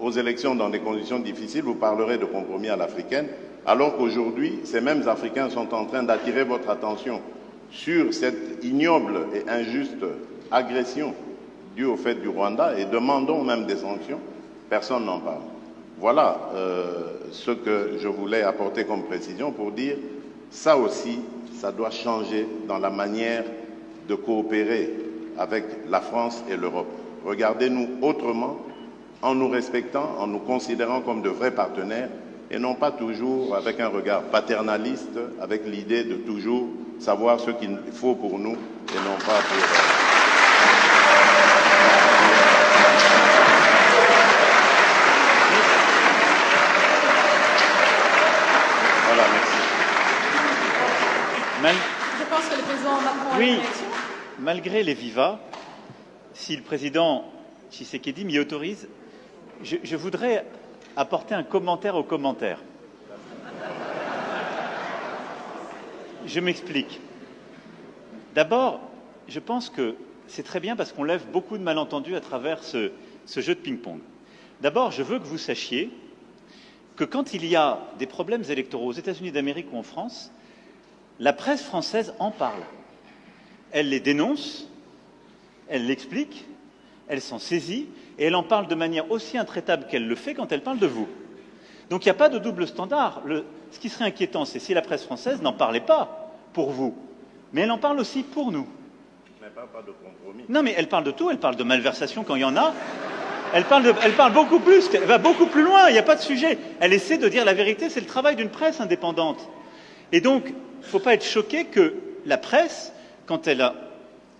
aux élections dans des conditions difficiles, vous parlerez de compromis à l'africaine, alors qu'aujourd'hui, ces mêmes Africains sont en train d'attirer votre attention sur cette ignoble et injuste agression due au fait du Rwanda et demandons même des sanctions, personne n'en parle. Voilà ce que je voulais apporter comme précision pour dire, ça aussi, ça doit changer dans la manière de coopérer avec la France et l'Europe. Regardez-nous autrement, en nous respectant, en nous considérant comme de vrais partenaires, et non pas toujours avec un regard paternaliste, avec l'idée de toujours savoir ce qu'il faut pour nous et non pas pour eux. Voilà, merci. Je pense que le président Macron a une réaction. Malgré les vivas, si le président Tshisekedi m'y autorise, je voudrais apporter un commentaire au commentaire. Je m'explique. D'abord, je pense que c'est très bien parce qu'on lève beaucoup de malentendus à travers ce jeu de ping-pong. D'abord, je veux que vous sachiez que quand il y a des problèmes électoraux aux États-Unis d'Amérique ou en France, la presse française en parle. Elle les dénonce, elle l'explique, elle s'en saisit et elle en parle de manière aussi intraitable qu'elle le fait quand elle parle de vous. Donc il n'y a pas de double standard. Ce qui serait inquiétant, c'est si la presse française n'en parlait pas pour vous, mais elle en parle aussi pour nous. Mais pas de compromis. Non, mais elle parle de tout, elle parle de malversation quand il y en a. Elle parle beaucoup plus, elle va beaucoup plus loin, il n'y a pas de sujet. Elle essaie de dire la vérité, c'est le travail d'une presse indépendante. Et donc, il ne faut pas être choqué que la presse, quand elle a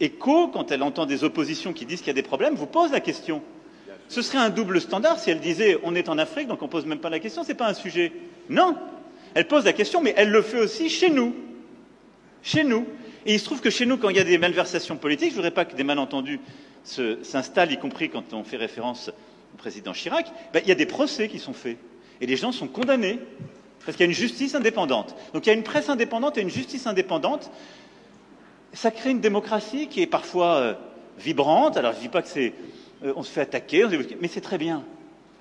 écho, quand elle entend des oppositions qui disent qu'il y a des problèmes, vous pose la question. Ce serait un double standard si elle disait on est en Afrique, donc on ne pose même pas la question, ce n'est pas un sujet. Non, elle pose la question, mais elle le fait aussi chez nous. Chez nous. Et il se trouve que chez nous, quand il y a des malversations politiques, je ne voudrais pas que des malentendus s'installent, y compris quand on fait référence au président Chirac, il y a des procès qui sont faits. Et les gens sont condamnés, parce qu'il y a une justice indépendante. Donc il y a une presse indépendante et une justice indépendante. Ça crée une démocratie qui est parfois vibrante. Alors je ne dis pas que c'est... on se fait attaquer, mais c'est très bien.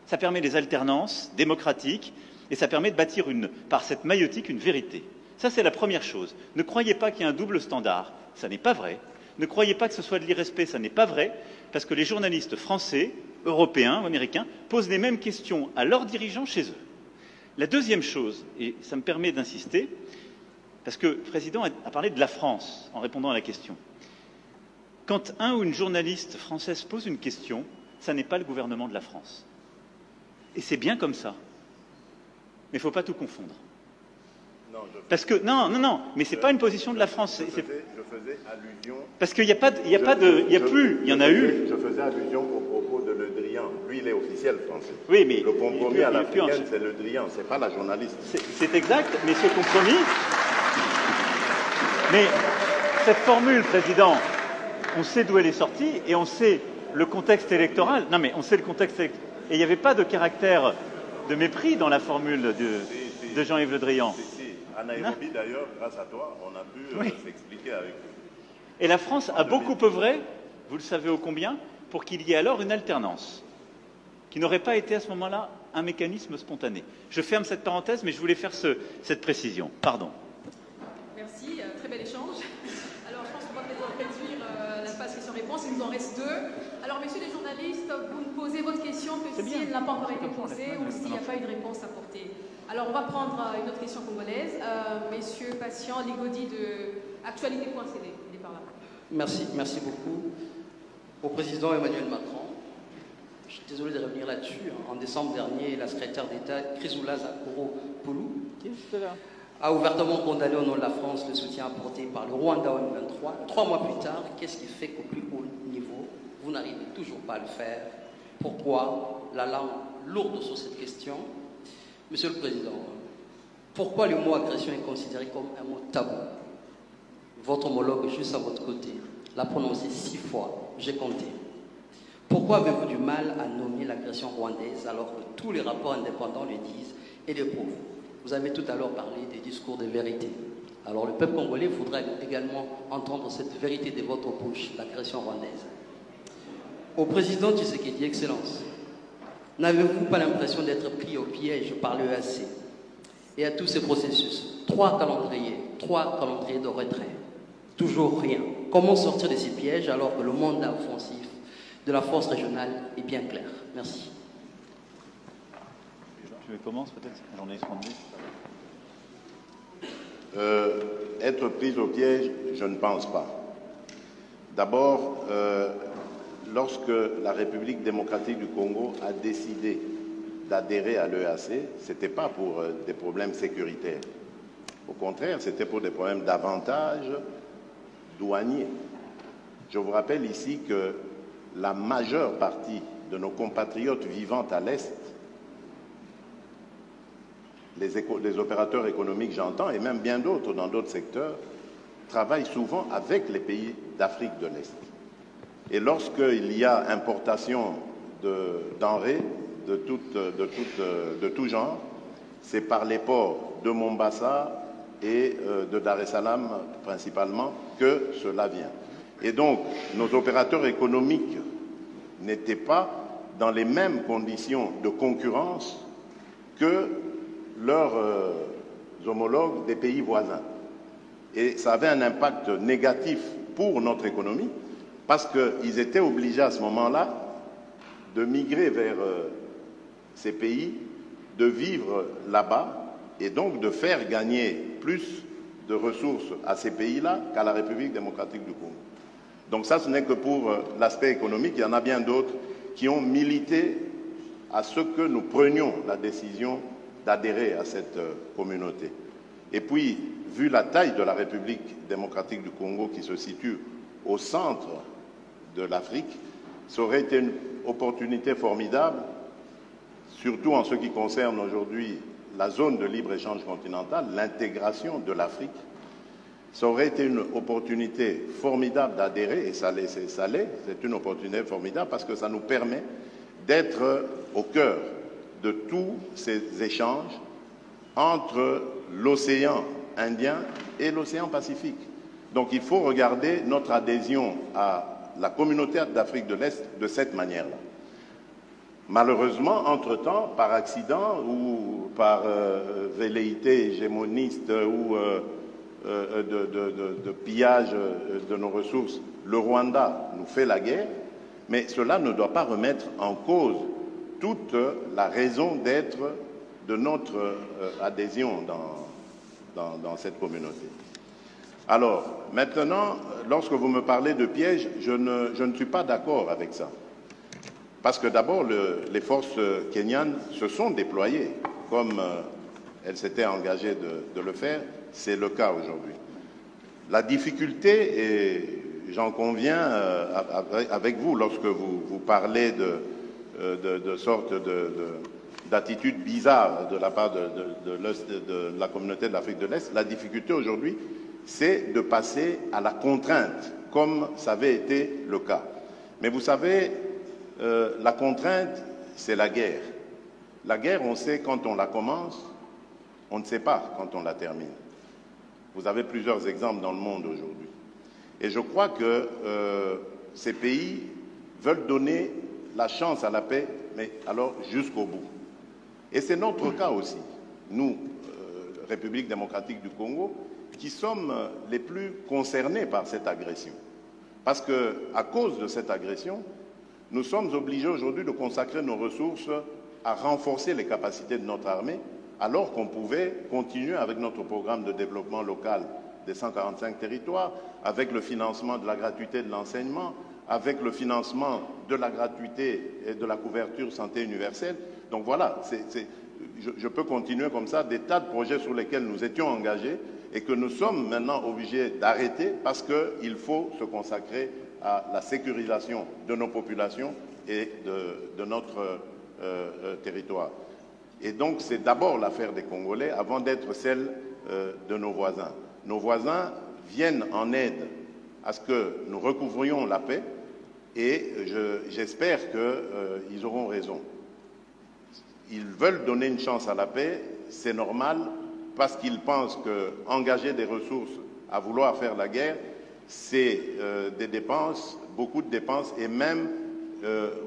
Ça permet les alternances démocratiques et ça permet de bâtir par cette maïotique une vérité. Ça, c'est la première chose. Ne croyez pas qu'il y a un double standard, ça n'est pas vrai. Ne croyez pas que ce soit de l'irrespect, ça n'est pas vrai, parce que les journalistes français, européens ou américains posent les mêmes questions à leurs dirigeants chez eux. La deuxième chose, et ça me permet d'insister, parce que le président a parlé de la France en répondant à la question. Quand un ou une journaliste française pose une question, ça n'est pas le gouvernement de la France. Et c'est bien comme ça. Mais il ne faut pas tout confondre. Non, parce que non, mais c'est pas une position de la France. Je faisais allusion. Parce qu'il n'y a pas de, il y en a eu. Je faisais allusion au propos de Le Drian. Lui, il est officiel français. Oui, mais le compromis à l'africaine, c'est Le Drian, c'est pas la journaliste. C'est exact, mais ce compromis. Mais cette formule, président, on sait d'où elle est sortie et on sait le contexte électoral. Non, mais on sait le contexte électoral. Et il n'y avait pas de caractère de mépris dans la formule de Jean-Yves Le Drian. À Nairobi, d'ailleurs, grâce à toi, on a pu s'expliquer avec eux. Et la France a beaucoup œuvré, vous le savez ô combien, pour qu'il y ait alors une alternance, qui n'aurait pas été à ce moment-là un mécanisme spontané. Je ferme cette parenthèse, mais je voulais faire cette précision. Pardon. Merci, très bel échange. Alors, je pense qu'on va peut-être réduire l'espace questions-réponses. Il nous en reste 2. Alors, messieurs les journalistes, vous ne posez votre question que si elle n'a pas encore été posée ou s'il n'y a pas eu de réponse apportée. Alors, on va prendre une autre question congolaise. Messieurs Patient, Ligodi de Actualité.cd. Il est par là. Merci beaucoup. Au président Emmanuel Macron, je suis désolé de revenir là-dessus. En décembre dernier, la secrétaire d'État Chrysoula Zakoro-Poulou a ouvertement condamné au nom de la France le soutien apporté par le Rwanda en 2023. 3 mois plus tard, qu'est-ce qui fait qu'au plus haut niveau, vous n'arrivez toujours pas à le faire? Pourquoi la langue lourde sur cette question? Monsieur le Président, pourquoi le mot agression est considéré comme un mot tabou? Votre homologue juste à votre côté l'a prononcé 6 fois, j'ai compté. Pourquoi avez-vous du mal à nommer l'agression rwandaise alors que tous les rapports indépendants le disent et le prouvent? Vous avez tout à l'heure parlé des discours de vérité. Alors le peuple congolais voudrait également entendre cette vérité de votre bouche, l'agression rwandaise. Au président Tshisekedi, Excellence, N'avez-vous pas l'impression d'être pris au piège par l'EAC et à tous ces processus? 3 calendriers de retrait. Toujours rien. Comment sortir de ces pièges alors que le mandat offensif de la force régionale est bien clair? Merci. Je commence peut-être, j'en ai répondu. Être pris au piège, je ne pense pas. D'abord, lorsque la République démocratique du Congo a décidé d'adhérer à l'EAC, ce n'était pas pour des problèmes sécuritaires. Au contraire, c'était pour des problèmes d'avantages douaniers. Je vous rappelle ici que la majeure partie de nos compatriotes vivant à l'Est, les opérateurs économiques, j'entends, et même bien d'autres dans d'autres secteurs, travaillent souvent avec les pays d'Afrique de l'Est. Et lorsqu'il y a importation de denrées de tout genre, c'est par les ports de Mombasa et de Dar es Salaam principalement que cela vient. Et donc, nos opérateurs économiques n'étaient pas dans les mêmes conditions de concurrence que leurs homologues des pays voisins. Et ça avait un impact négatif pour notre économie parce qu'ils étaient obligés à ce moment-là de migrer vers ces pays, de vivre là-bas et donc de faire gagner plus de ressources à ces pays-là qu'à la République démocratique du Congo. Donc ça, ce n'est que pour l'aspect économique. Il y en a bien d'autres qui ont milité à ce que nous prenions la décision d'adhérer à cette communauté. Et puis, vu la taille de la République démocratique du Congo qui se situe au centre de l'Afrique, ça aurait été une opportunité formidable, surtout en ce qui concerne aujourd'hui la zone de libre-échange continental, l'intégration de l'Afrique. Ça aurait été une opportunité formidable d'adhérer, et ça l'est, c'est une opportunité formidable parce que ça nous permet d'être au cœur de tous ces échanges entre l'océan Indien et l'océan Pacifique. Donc il faut regarder notre adhésion à la communauté d'Afrique de l'Est de cette manière-là. Malheureusement, entre-temps, par accident ou par velléité hégémoniste ou de pillage de nos ressources, le Rwanda nous fait la guerre, mais cela ne doit pas remettre en cause toute la raison d'être de notre adhésion dans cette communauté. Alors, maintenant, lorsque vous me parlez de piège, je ne suis pas d'accord avec ça. Parce que d'abord, les forces kenyanes se sont déployées comme elles s'étaient engagées de le faire. C'est le cas aujourd'hui. La difficulté, et j'en conviens avec vous, lorsque vous parlez de sorte d'attitude bizarre de la part de la communauté de l'Afrique de l'Est, la difficulté aujourd'hui, c'est de passer à la contrainte, comme ça avait été le cas. Mais vous savez, la contrainte, c'est la guerre. La guerre, on sait quand on la commence, on ne sait pas quand on la termine. Vous avez plusieurs exemples dans le monde aujourd'hui. Et je crois que ces pays veulent donner la chance à la paix, mais alors jusqu'au bout. Et c'est notre cas aussi, nous, République démocratique du Congo, qui sommes les plus concernés par cette agression. Parce qu'à cause de cette agression, nous sommes obligés aujourd'hui de consacrer nos ressources à renforcer les capacités de notre armée, alors qu'on pouvait continuer avec notre programme de développement local des 145 territoires, avec le financement de la gratuité de l'enseignement, avec le financement de la gratuité et de la couverture santé universelle. Donc voilà, je peux continuer comme ça, des tas de projets sur lesquels nous étions engagés et que nous sommes maintenant obligés d'arrêter parce qu'il faut se consacrer à la sécurisation de nos populations et de notre territoire. Et donc c'est d'abord l'affaire des Congolais avant d'être celle de nos voisins. Nos voisins viennent en aide à ce que nous recouvrions la paix et j'espère qu'ils auront raison. Ils veulent donner une chance à la paix, c'est normal, parce qu'ils pensent qu'engager des ressources à vouloir faire la guerre, c'est des dépenses, beaucoup de dépenses, et même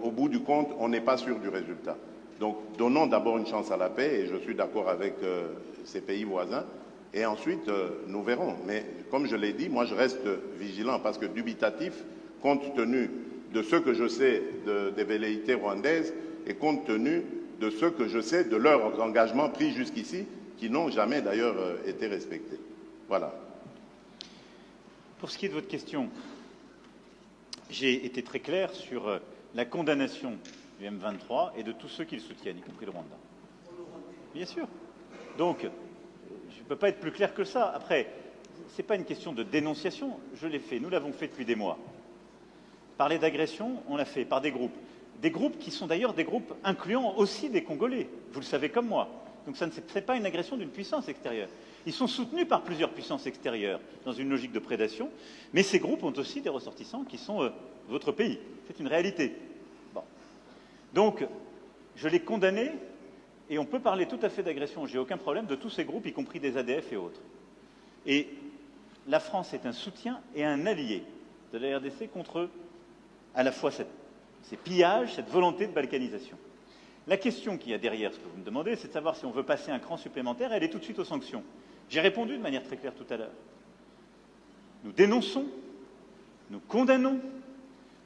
au bout du compte, on n'est pas sûr du résultat. Donc, donnons d'abord une chance à la paix, et je suis d'accord avec ces pays voisins, et ensuite, nous verrons. Mais comme je l'ai dit, moi, je reste vigilant, parce que dubitatif, compte tenu de ce que je sais des velléités rwandaises, et compte tenu de ce que je sais de leurs engagements pris jusqu'ici, qui n'ont jamais d'ailleurs été respectés. Voilà. Pour ce qui est de votre question, j'ai été très clair sur la condamnation du M23 et de tous ceux qui le soutiennent, y compris le Rwanda. Bien sûr. Donc, je ne peux pas être plus clair que ça. Après, ce n'est pas une question de dénonciation, je l'ai fait, nous l'avons fait depuis des mois. Parler d'agression, on l'a fait par des groupes. Des groupes qui sont d'ailleurs des groupes incluant aussi des Congolais, vous le savez comme moi. Donc ça ne serait pas une agression d'une puissance extérieure. Ils sont soutenus par plusieurs puissances extérieures dans une logique de prédation, mais ces groupes ont aussi des ressortissants qui sont votre pays. C'est une réalité. Bon. Donc, je l'ai condamné, et on peut parler tout à fait d'agression, j'ai aucun problème, de tous ces groupes, y compris des ADF et autres. Et la France est un soutien et un allié de la RDC contre à la fois ces pillages, cette volonté de balkanisation. La question qu'il y a derrière ce que vous me demandez, c'est de savoir si on veut passer un cran supplémentaire, elle est tout de suite aux sanctions. J'ai répondu de manière très claire tout à l'heure. Nous dénonçons, nous condamnons,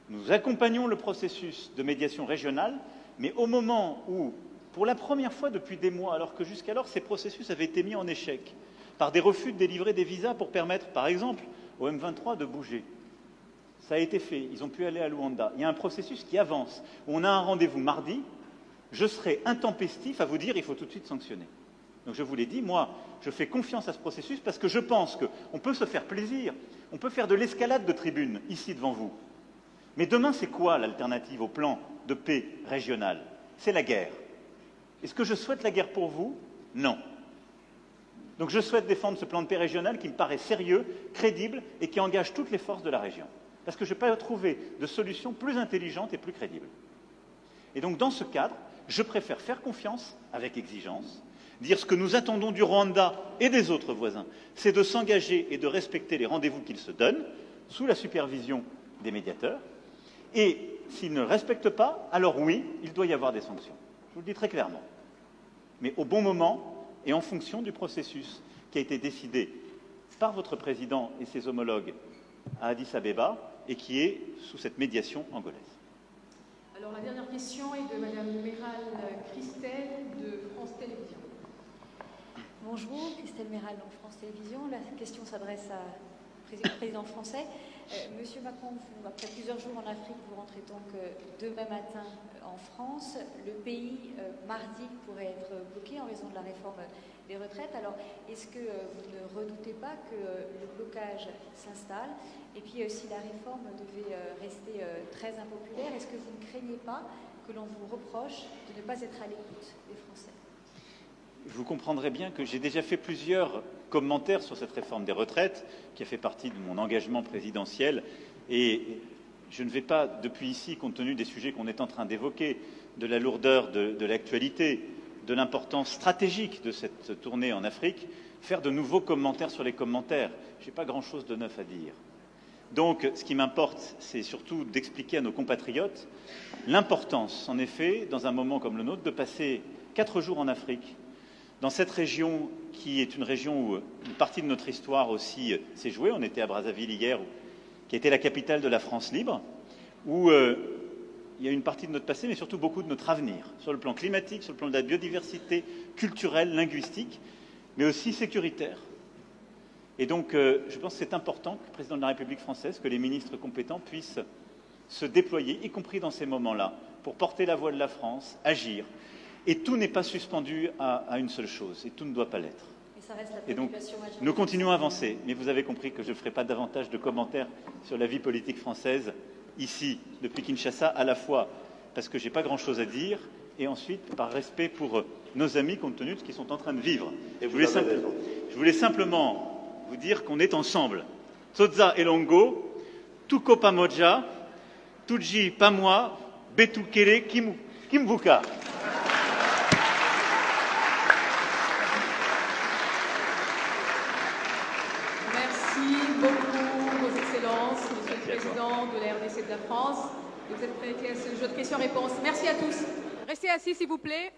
nous accompagnons le processus de médiation régionale, mais au moment où, pour la première fois depuis des mois, alors que jusqu'alors ces processus avaient été mis en échec par des refus de délivrer des visas pour permettre, par exemple, au M23 de bouger, ça a été fait, ils ont pu aller à Luanda. Il y a un processus qui avance. On a un rendez-vous mardi, je serai intempestif à vous dire il faut tout de suite sanctionner. Donc je vous l'ai dit, moi, je fais confiance à ce processus parce que je pense qu'on peut se faire plaisir, on peut faire de l'escalade de tribune ici devant vous. Mais demain, c'est quoi l'alternative au plan de paix régional? C'est la guerre. Est-ce que je souhaite la guerre pour vous? Non. Donc je souhaite défendre ce plan de paix régional qui me paraît sérieux, crédible et qui engage toutes les forces de la région. Parce que je n'ai pas trouvé de solution plus intelligente et plus crédible. Et donc, dans ce cadre, je préfère faire confiance avec exigence, dire ce que nous attendons du Rwanda et des autres voisins, c'est de s'engager et de respecter les rendez-vous qu'ils se donnent, sous la supervision des médiateurs. Et s'ils ne respectent pas, alors oui, il doit y avoir des sanctions. Je vous le dis très clairement. Mais au bon moment et en fonction du processus qui a été décidé par votre président et ses homologues à Addis Abeba, et qui est sous cette médiation angolaise. Alors la dernière question est de Madame Méral Christelle de France Télévisions. Bonjour, Christelle Méral, donc France Télévisions. La question s'adresse au président français. Monsieur Macron, après plusieurs jours en Afrique, vous rentrez donc demain matin en France. Le pays, mardi, pourrait être bloqué en raison de la réforme des retraites. Alors, est-ce que vous ne redoutez pas que le blocage s'installe? Et puis, si la réforme devait rester très impopulaire, est-ce que vous ne craignez pas que l'on vous reproche de ne pas être à l'écoute des Français? Vous comprendrez bien que j'ai déjà fait plusieurs commentaires sur cette réforme des retraites, qui a fait partie de mon engagement présidentiel. Et je ne vais pas, depuis ici, compte tenu des sujets qu'on est en train d'évoquer, de la lourdeur de l'actualité, de l'importance stratégique de cette tournée en Afrique, faire de nouveaux commentaires sur les commentaires. Je n'ai pas grand-chose de neuf à dire. Donc, ce qui m'importe, c'est surtout d'expliquer à nos compatriotes l'importance, en effet, dans un moment comme le nôtre, de passer 4 jours en Afrique, dans cette région qui est une région où une partie de notre histoire aussi s'est jouée. On était à Brazzaville hier, qui était la capitale de la France libre, où il y a une partie de notre passé, mais surtout beaucoup de notre avenir, sur le plan climatique, sur le plan de la biodiversité, culturelle, linguistique, mais aussi sécuritaire. Et donc, je pense que c'est important que le président de la République française, que les ministres compétents puissent se déployer, y compris dans ces moments-là, pour porter la voix de la France, agir. Et tout n'est pas suspendu à une seule chose, et tout ne doit pas l'être. Et donc, nous continuons à avancer, mais vous avez compris que je ne ferai pas davantage de commentaires sur la vie politique française, ici, depuis Kinshasa, à la fois parce que je n'ai pas grand-chose à dire, et ensuite par respect pour nos amis, compte tenu de ce qu'ils sont en train de vivre. Je voulais simplement vous dire qu'on est ensemble. Tsotsa Elongo, Tuko Pamoja, Tuji Pamwa, Betukele Kimvuka. Président de la RDC de la France. Vous êtes prêts à ce jeu de questions-réponses. Merci à tous. Restez assis, s'il vous plaît.